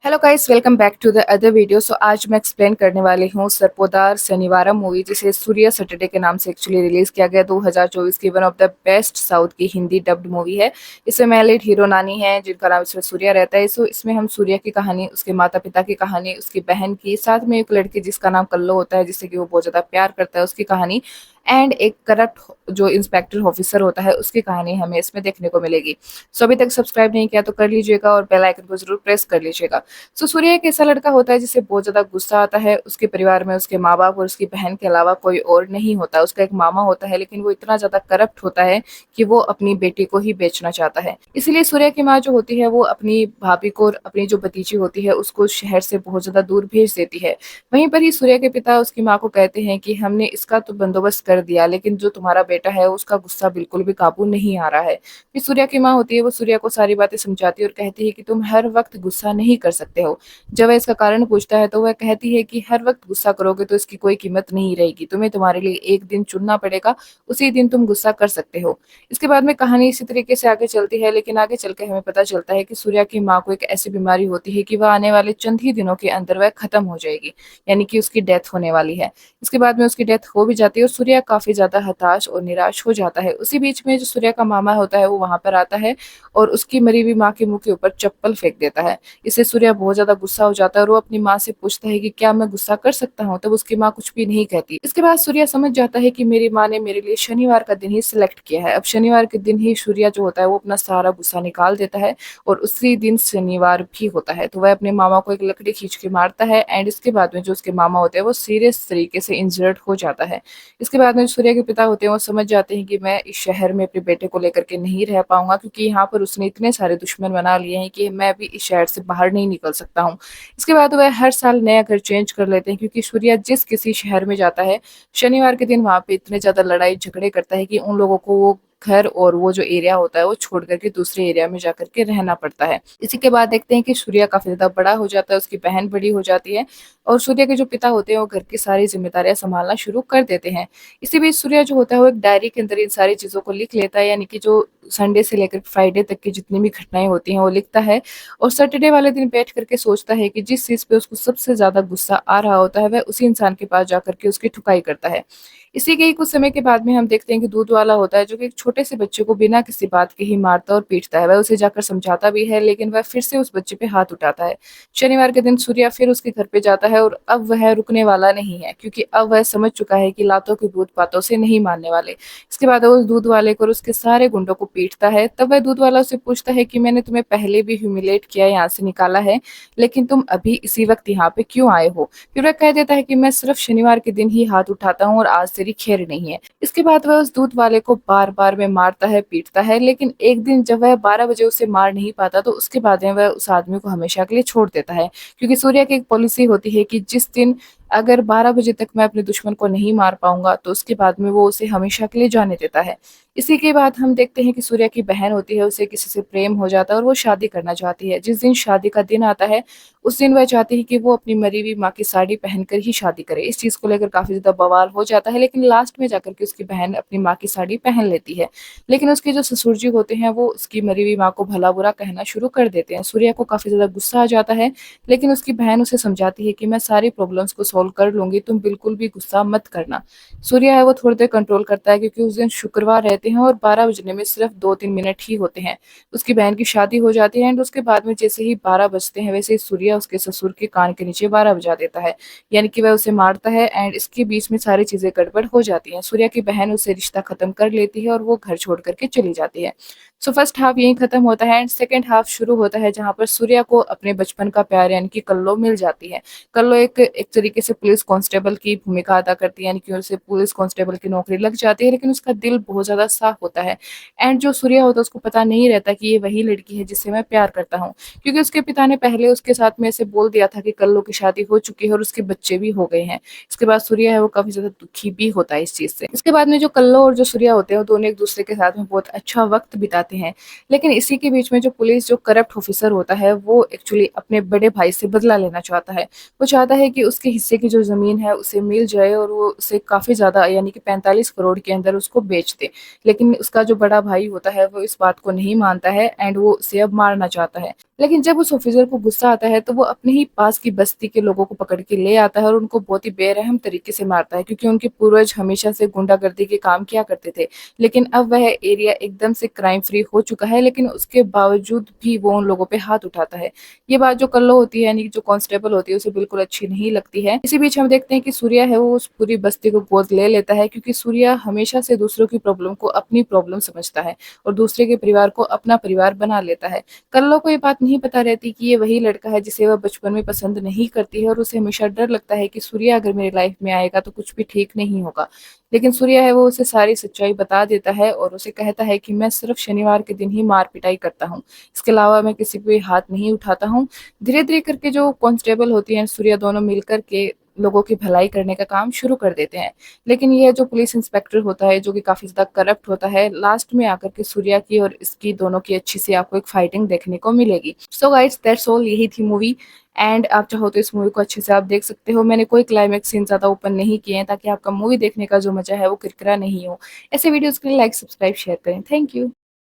Hello guys, welcome back to the other video. आज मैं explain करने वाली हूँ सर्पोदार शनिवारा मूवी, जिसे सूर्या सैटरडे के नाम से एक्चुअली रिलीज किया गया 2024 की one of the best south की हिंदी डब्ड मूवी है। इसमें मेन लीड हीरो नानी है, जिनका नाम इसमें सूर्या रहता है। इसमें हम सूर्या की कहानी, उसके माता पिता की कहानी, उसकी बहन की, साथ में एक लड़की जिसका नाम कल्लो होता है, जिससे कि वो बहुत ज्यादा प्यार करता है, उसकी कहानी, एंड एक करप्ट जो इंस्पेक्टर ऑफिसर होता है उसकी कहानी हमें इसमें देखने को मिलेगी। अभी तक सब्सक्राइब नहीं किया तो कर लीजिएगा और बेल आइकन को जरूर प्रेस कर लीजिएगा। सूर्य एक ऐसा लड़का होता है जिसे बहुत ज्यादा गुस्सा आता है। उसके परिवार में उसके माँ बाप और उसकी बहन के अलावा कोई और नहीं होता। उसका एक मामा होता है, लेकिन वो इतना ज्यादा करप्ट होता है कि वो अपनी बेटी को ही बेचना चाहता है। इसलिए सूर्य की माँ जो होती है वो अपनी भाभी को और अपनी जो भतीजी होती है उसको शहर से बहुत ज्यादा दूर भेज देती है। वहीं पर ही सूर्य के पिता उसकी माँ को कहते हैं कि हमने इसका तो बंदोबस्त कर दिया, लेकिन जो तुम्हारा बेटा है उसका गुस्सा बिल्कुल भी काबू नहीं आ रहा है। फिर सूर्य की माँ होती है वो सूर्य को सारी बातें समझाती है और कहती है कि तुम हर वक्त गुस्सा नहीं कर सकते हो। जब वह इसका कारण पूछता है तो वह कहती है कि हर वक्त गुस्सा करोगे तो इसकी कोई कीमत नहीं रहेगी, तुम्हें तुम्हारे लिए एक दिन चुनना पड़ेगा, उसी दिन तुम गुस्सा कर सकते हो। इसके बाद में कहानी इसी तरीके से आगे चलती है, लेकिन आगे चल के हमें पता चलता है कि सूर्या की माँ को एक ऐसी बीमारी होती है कि वह आने वाले चंद ही दिनों के अंदर वह खत्म हो जाएगी, यानी कि उसकी डेथ होने वाली है। इसके बाद में उसकी डेथ हो भी जाती है और सूर्या काफी ज्यादा हताश और निराश हो जाता है। उसी बीच में जो सूर्या का मामा होता है वो वहां पर आता है और उसकी मरी हुई माँ के मुंह के ऊपर चप्पल फेंक देता है। इससे सूर्या बहुत ज्यादा गुस्सा हो जाता है और वो अपनी माँ से पूछता है कि क्या मैं गुस्सा कर सकता हूँ। तब उसकी माँ कुछ भी नहीं कहती। इसके बाद सूर्या समझ जाता है कि मेरी माँ ने मेरे लिए शनिवार का दिन ही सिलेक्ट किया है। अब शनिवार के दिन ही सूर्या जो होता है वो अपना सारा गुस्सा निकाल देता है और उसी दिन शनिवार भी होता है। तो वह अपने मामा को एक लकड़ी खींच के मारता है एंड इसके बाद में जो उसके मामा होते हैं वो सीरियस तरीके से इंजर्ड हो जाता है। इसके बाद में सूर्या के पिता होते हैं वो समझ जाते हैं कि मैं इस शहर में अपने बेटे को लेकर के नहीं रह पाऊंगा, क्योंकि यहाँ पर उसने इतने सारे दुश्मन बना लिए हैं कि मैं भी इस शहर से बाहर नहीं निकल सकता हूँ। इसके बाद वह हर साल नया घर चेंज कर लेते हैं, क्योंकि सूर्या जिस किसी शहर में जाता है शनिवार के दिन वहां पे इतने ज्यादा लड़ाई झगड़े करता है कि उन लोगों को वो घर और वो जो एरिया होता है वो छोड़ करके दूसरे एरिया में जाकर के रहना पड़ता है। इसी के बाद देखते हैं कि सूर्या काफी ज्यादा बड़ा हो जाता है, उसकी बहन बड़ी हो जाती है और सूर्या के जो पिता होते हैं वो घर की सारी जिम्मेदारियां संभालना शुरू कर देते हैं। इसी बीच सूर्या जो होता है वो एक डायरी के अंदर इन सारी चीजों को लिख लेता है, यानी कि जो संडे से लेकर फ्राइडे तक की जितनी भी घटनाएं होती हैं वो लिखता है और सैटरडे वाले दिन बैठ करके सोचता है कि जिस चीज पे उसको सबसे ज्यादा गुस्सा आ रहा होता है वह उसी इंसान के पास जाकर के उसकी ठुकाई करता है। इसी के ही कुछ समय के बाद में हम देखते हैं कि दूध वाला होता है जो कि एक छोटे से बच्चे को बिना किसी बात के ही मारता और पीटता है। वह उसे जाकर समझाता भी है, लेकिन वह फिर से उस बच्चे पे हाथ उठाता है। शनिवार के दिन सूर्या फिर उसके घर पे जाता है और अब वह रुकने वाला नहीं है, क्योंकि अब वह समझ चुका है कि लातों के भूत बातों से नहीं मारने वाले। इसके बाद वो उस दूध वाले को और उसके सारे गुंडों को पीटता है। तब वह दूध वाला उससे पूछता है कि मैंने तुम्हें पहले भी ह्यूमिलेट किया, यहाँ से निकाला है, लेकिन तुम अभी इसी वक्त यहाँ पे क्यों आए हो। फिर वह कह देता है कि मैं सिर्फ शनिवार के दिन ही हाथ उठाता हूँ और आज तेरी खैर नहीं है। इसके बाद वह उस दूध वाले को बार बार में मारता है पीटता है, लेकिन एक दिन जब वह 12 बजे उसे मार नहीं पाता तो उसके बाद में वह उस आदमी को हमेशा के लिए छोड़ देता है, क्योंकि सूर्या की एक पॉलिसी होती है कि जिस दिन अगर 12 बजे तक मैं अपने दुश्मन को नहीं मार पाऊंगा तो उसके बाद में वो उसे हमेशा के लिए जाने देता है। इसी के बाद हम देखते हैं कि सूर्या की बहन होती है, उसे किसी से प्रेम हो जाता है और वो शादी करना चाहती है। जिस दिन शादी का दिन आता है उस दिन वह चाहती है कि वो अपनी मरी हुई माँ की साड़ी पहनकर ही शादी करे। इस चीज को लेकर काफी ज्यादा बवाल हो जाता है, लेकिन लास्ट में जाकर के उसकी बहन अपनी माँ की साड़ी पहन लेती है। लेकिन उसके जो ससुर जी होते हैं वो उसकी मरी हुई माँ को भला बुरा कहना शुरू कर देते हैं। सूर्या को काफी ज्यादा गुस्सा आ जाता है, लेकिन उसकी बहन उसे समझाती है कि मैं सारी प्रॉब्लम्स को सॉल्व कर लूंगी, तुम बिल्कुल भी गुस्सा मत करना। सूर्या है वो थोड़ी देर कंट्रोल करता है, क्योंकि उस दिन शुक्रवार रहते हैं और 12 बजने में सिर्फ 2-3 मिनट ही होते हैं। उसकी बहन की शादी हो जाती है एंड उसके बाद में जैसे ही 12 बजते हैं वैसे ही सूर्या उसके ससुर के कान के नीचे 12 बजा देता है, यानी कि वह उसे मारता है एंड इसके बीच में सारी चीजें गड़बड़ हो जाती हैं। सूर्या की बहन उससे रिश्ता खत्म कर लेती है और वो घर छोड़ करके चली जाती है। फर्स्ट हाफ यही खत्म होता है एंड सेकंड हाफ शुरू होता है, जहां पर सूर्या को अपने बचपन का प्यार यानी कि कल्लो मिल जाती है। कल्लो एक तरीके से पुलिस कांस्टेबल की भूमिका अदा करती है, यानी कि उसे पुलिस कांस्टेबल की नौकरी लग जाती है, लेकिन उसका दिल बहुत ज्यादा साफ होता है। एंड जो सूर्या होता है उसको पता नहीं रहता कि ये वही लड़की है जिससे मैं प्यार करता हूँ, क्योंकि उसके पिता ने पहले उसके साथ में ऐसे बोल दिया था कि कल्लो की शादी हो चुकी है और उसके बच्चे भी हो गए हैं। इसके बाद सूर्या है वो काफी ज्यादा दुखी भी होता है इस चीज से। इसके बाद में जो कल्लो और जो सूर्या होते हैं वो दोनों एक दूसरे के साथ में बहुत अच्छा वक्त बिताते हैं, लेकिन इसी के बीच में जो पुलिस जो करप्ट ऑफिसर होता है वो एक्चुअली अपने बड़े भाई से बदला लेना चाहता है। वो चाहता है कि उसके हिस्से की जो जमीन है उसे मिल जाए और वो उसे काफी ज्यादा यानी कि 45 करोड़ के अंदर उसको बेच दे। लेकिन उसका जो बड़ा भाई होता है वो इस बात को नहीं मानता है एंड वो उसे अब मारना चाहता है। लेकिन जब उस ऑफिसर को गुस्सा आता है तो वो अपने ही पास की बस्ती के लोगों को पकड़ के ले आता है और उनको बहुत ही बेरहम तरीके से मारता है, क्योंकि उनके पूर्वज हमेशा से गुंडागर्दी के काम किया करते थे। लेकिन अब वह एरिया एकदम से क्राइम फ्री हो चुका है, लेकिन उसके बावजूद भी वो उन लोगों पे हाथ उठाता है। ये बात जो कल्लो होती है, यानी कि जो कांस्टेबल होती है, उसे बिल्कुल अच्छी नहीं लगती है। इसी बीच हम देखते हैं कि सूर्या है वो उस पूरी बस्ती को गोद ले लेता है, क्योंकि सूर्या हमेशा से दूसरों की प्रॉब्लम को अपनी प्रॉब्लम समझता है और दूसरे के परिवार को अपना परिवार बना लेता है। कल्लो को ये बात नहीं पता रहती कि ये वही लड़का है जिसे वह बचपन में पसंद नहीं करती है और उसे हमेशा डर लगता है कि सूर्या अगर मेरी लाइफ में आएगा तो कुछ भी ठीक नहीं होगा। लेकिन सूर्या है वो उसे सारी सच्चाई बता देता है और उसे कहता है कि मैं सिर्फ शनिवार के दिन ही मार पिटाई करता हूँ। इसके अलावा मैं किसी पे हाथ नहीं उठाता हूँ। धीरे-धीरे करके जो कांस्टेबल होती हैं, सूर्या दोनों मिलकर के लोगों की भलाई करने का काम शुरू कर देते हैं। लेकिन ये जो पुलिस इंस्पेक्टर होता है, जो कि काफ़ी ज़्यादा करप्ट होता है, लास्ट में आकर के सूर्या की और इसकी दोनों की अच्छी सी आपको एक फाइटिंग देखने को मिलेगी। सो गाइस दैट्स ऑल, यही थी मूवी। एंड आप चाहो तो इस मूवी को अच्छे से आप देख सकते हो। मैंने कोई क्लाइमेक्स सीन ज़्यादा ओपन नहीं किए हैं, ताकि आपका मूवी देखने का जो मज़ा है वो किरकिरा नहीं हो। ऐसे वीडियोज़ के लिए लाइक, सब्सक्राइब, शेयर करें। Thank you.